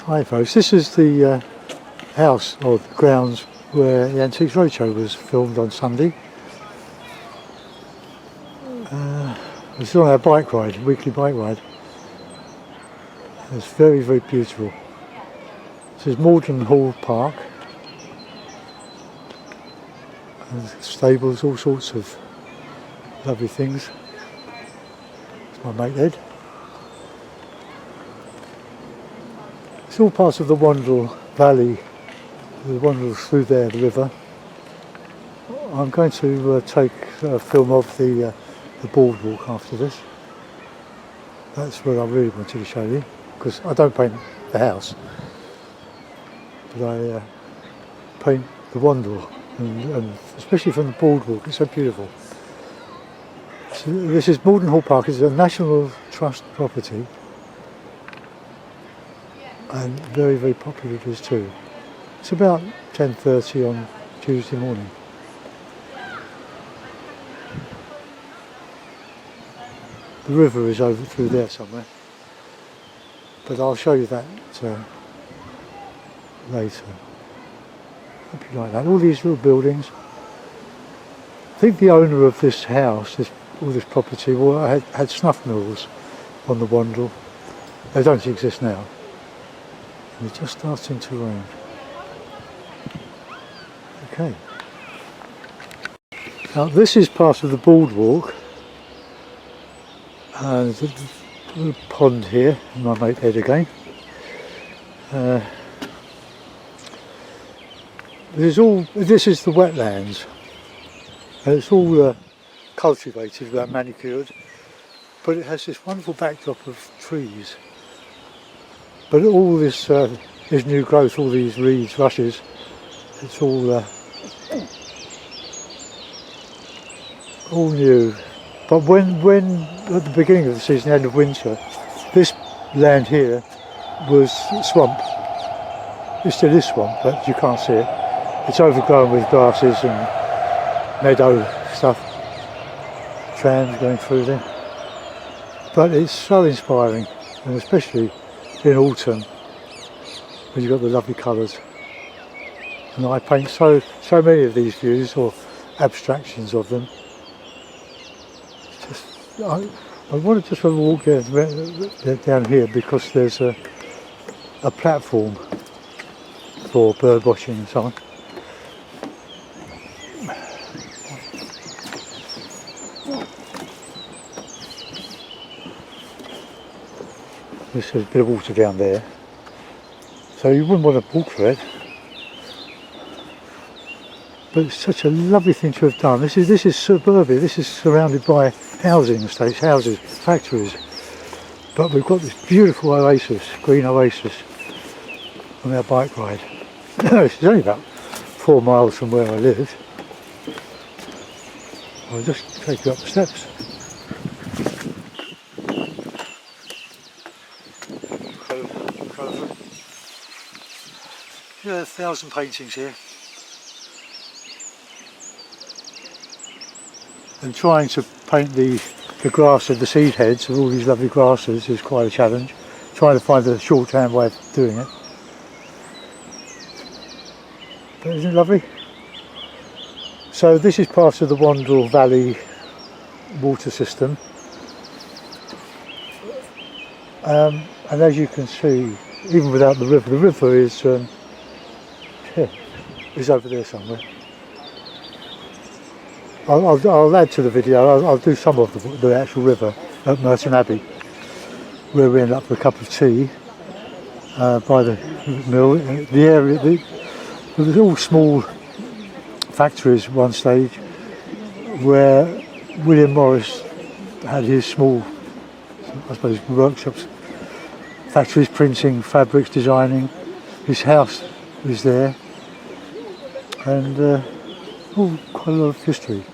Hi folks, this is the house or the grounds where the Antiques Roadshow was filmed on Sunday. It's on our bike ride, weekly bike ride. It's very, very beautiful. This is Malden Hall Park. And stables, all sorts of lovely things. It's my mate Ed. It's all part of the Wandle Valley. The Wandle's through there, the river. I'm going to take a film of the boardwalk after this. That's what I really wanted to show you, because I don't paint the house, but I paint the Wandle, and especially from the boardwalk. It's so beautiful. So this is Malden Hall Park. It's a National Trust property, and very, very popular it is too. It's about 10:30 on Tuesday morning. The river is over through there somewhere, but I'll show you that later. Hope you like that. All these little buildings. I think the owner of this house, all this property, had snuff mills on the Wandle. They don't exist now. And it's just starting to rain. Okay. Now this is part of the boardwalk. And there's a little pond here, my mate Ed again. This is the wetlands, and it's all cultivated, manicured, but it has this wonderful backdrop of trees. But all this new growth, all these reeds, rushes, it's all new. But when at the beginning of the season, the end of winter, this land here was swamp. It still is swamp, but you can't see it. It's overgrown with grasses and meadow stuff, trams going through there. But it's so inspiring, and especially in autumn, when you've got the lovely colours. And I paint so many of these views, or abstractions of them. I want to just have a walk down here, because there's a platform for bird watching and so on. There's a bit of water down there, so you wouldn't want to walk through it. But it's such a lovely thing to have done. This is suburbia. This is surrounded by housing estates, houses, factories. But we've got this beautiful oasis, green oasis, on our bike ride. It's only about 4 miles from where I live. I'll just take you up the steps. Yeah, 1,000 paintings here. And trying to paint the grass of the seed heads of all these lovely grasses is quite a challenge. Trying to find a shorthand way of doing it. But isn't it lovely? So this is part of the Wandle Valley water system. And as you can see, even without the river is over there somewhere. I'll add to the video. I'll do some of the actual river at Merton Abbey, where we end up with a cup of tea by the mill. The area, there was all small factories at one stage, where William Morris had his small, I suppose, workshops, factories, printing, fabrics, designing. His house was there, and quite a lot of history.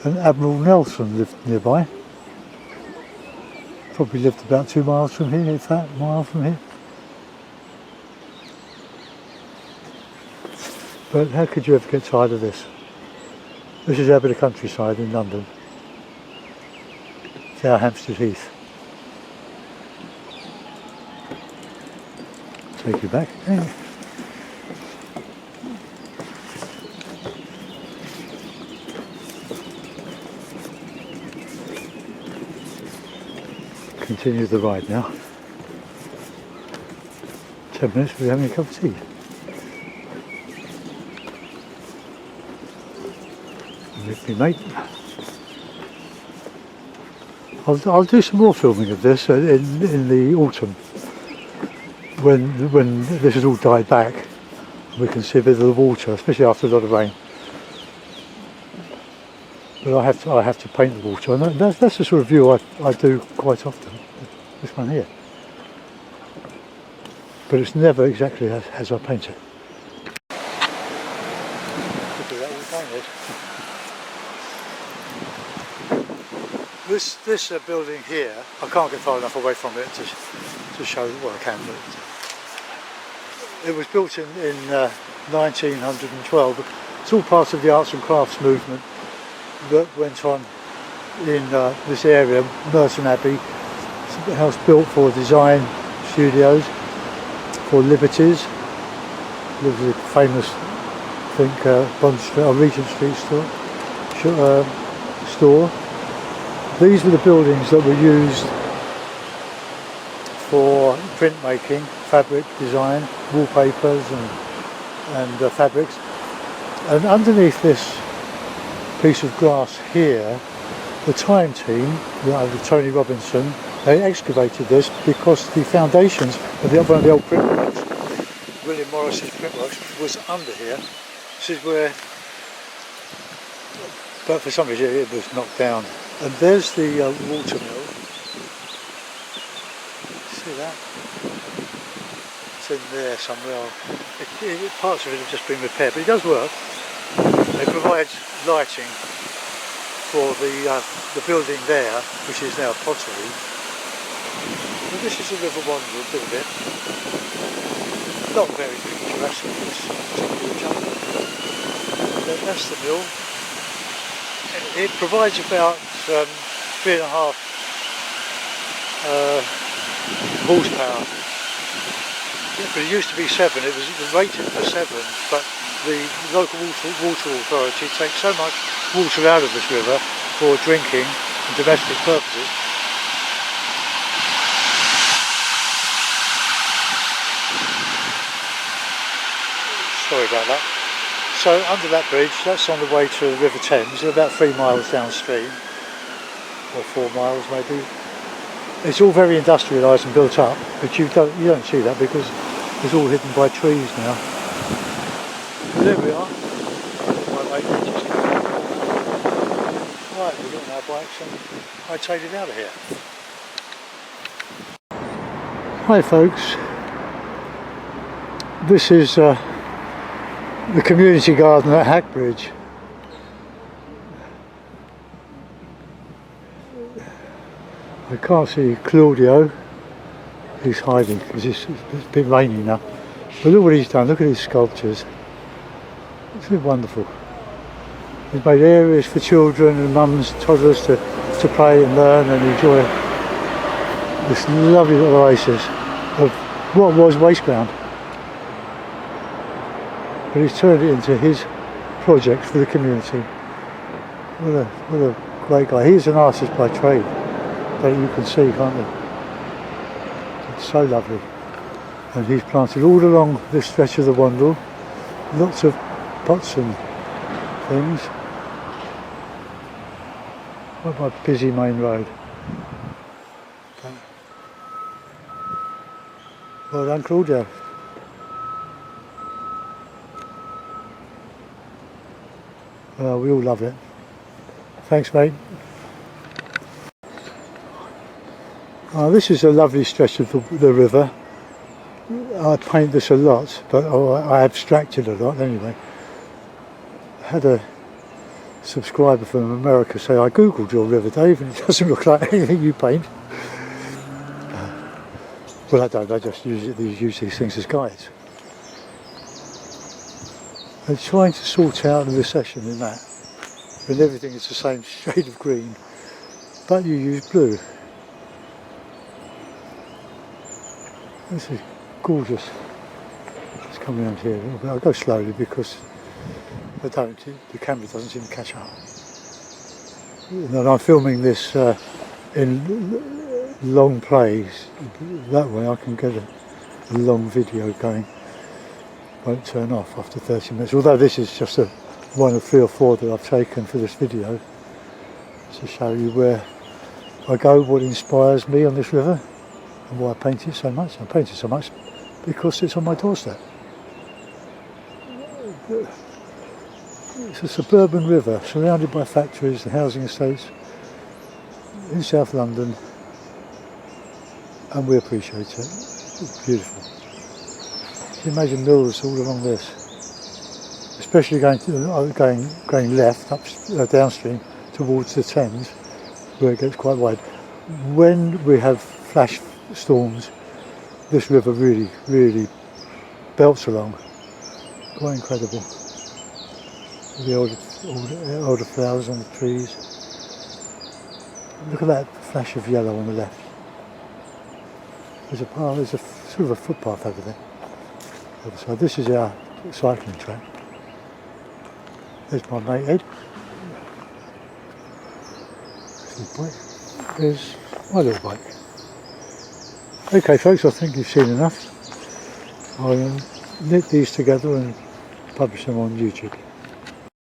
And Admiral Nelson lived nearby. Probably lived about 2 miles from here, if that, mile from here. But how could you ever get tired of this? This is our bit of countryside in London. It's our Hampstead Heath. take you back. Yeah. Continue the ride now. 10 minutes, we're having a cup of tea. With me, mate. I'll do some more filming of this in the autumn when this has all died back. We can see a bit of the water, especially after a lot of rain. But I have to paint the water, and that's the sort of view I do quite often. This one here, but it's never exactly as I paint it. Look at that, all painted. This building here, I can't get far enough away from it to show what I can. But it was built in 1912. It's all part of the arts and crafts movement that went on in this area, Merton Abbey. It's a house built for design studios, for Liberties. There's a famous, I think, Bond Street or Regent Street store. These were the buildings that were used for printmaking, fabric design, wallpapers and fabrics. And underneath this piece of glass here, the Time team, with Tony Robinson, they excavated this because the foundations of one of the old printworks, William Morris's printworks, was under here. This is where, but for some reason it was knocked down. And there's the water mill. See that? It's in there somewhere. Parts of it have just been repaired, but it does work. It provides lighting for the building there, which is now pottery. And this is the River Wandle, a bit. Not very picturesque, this particular jungle. That's the mill. It provides about 3.5 horsepower. Yeah, but it used to be 7. It was rated for 7, but the local water authority takes so much water out of this river for drinking and domestic purposes. Sorry about that. So under that bridge, that's on the way to the River Thames, about 3 miles downstream, or 4 miles maybe. It's all very industrialised and built up, but you don't see that because it's all hidden by trees now. But there we are. My mate just right, we've got our bikes and I take it out of here. Hi folks. This is the community garden at Hackbridge. I can't see Claudio. He's hiding because it's been raining now. But look what he's done, look at his sculptures. It's wonderful. He's made areas for children and mums, toddlers to play and learn and enjoy this lovely little oasis of what was waste ground. But he's turned it into his project for the community. What a great guy. He's an artist by trade, that you can see, can't you? It's so lovely. And he's planted all along this stretch of the Wandle, lots of pots and things. What a busy main road. Well done, Claudia. We all love it. Thanks, mate. This is a lovely stretch of the river. I paint this a lot, but I abstracted a lot anyway. I had a subscriber from America say, I googled your river, Dave, and it doesn't look like anything you paint. Well, I don't, I just use these things as guides. I'm trying to sort out the recession in that, when everything is the same shade of green, but you use blue. This is gorgeous. come around here a little bit. I'll go slowly because the camera doesn't seem to catch up. And I'm filming this in long plays. That way I can get a long video going. Won't turn off after 30 minutes. Although this is just one of 3 or 4 that I've taken for this video to show you where I go, what inspires me on this river, and why I paint it so much. I paint it so much because it's on my doorstep. It's a suburban river surrounded by factories and housing estates in South London, and we appreciate it. It's beautiful. You imagine mills all along this, especially going left, downstream towards the Thames, where it gets quite wide. When we have flash storms, this river really belts along. Quite incredible. The older flowers on the trees. Look at that flash of yellow on the left. There's a sort of a footpath over there. So this is our cycling track. There's my mate Ed. There's my little bike. Okay folks, I think you've seen enough. I'll knit these together and publish them on YouTube.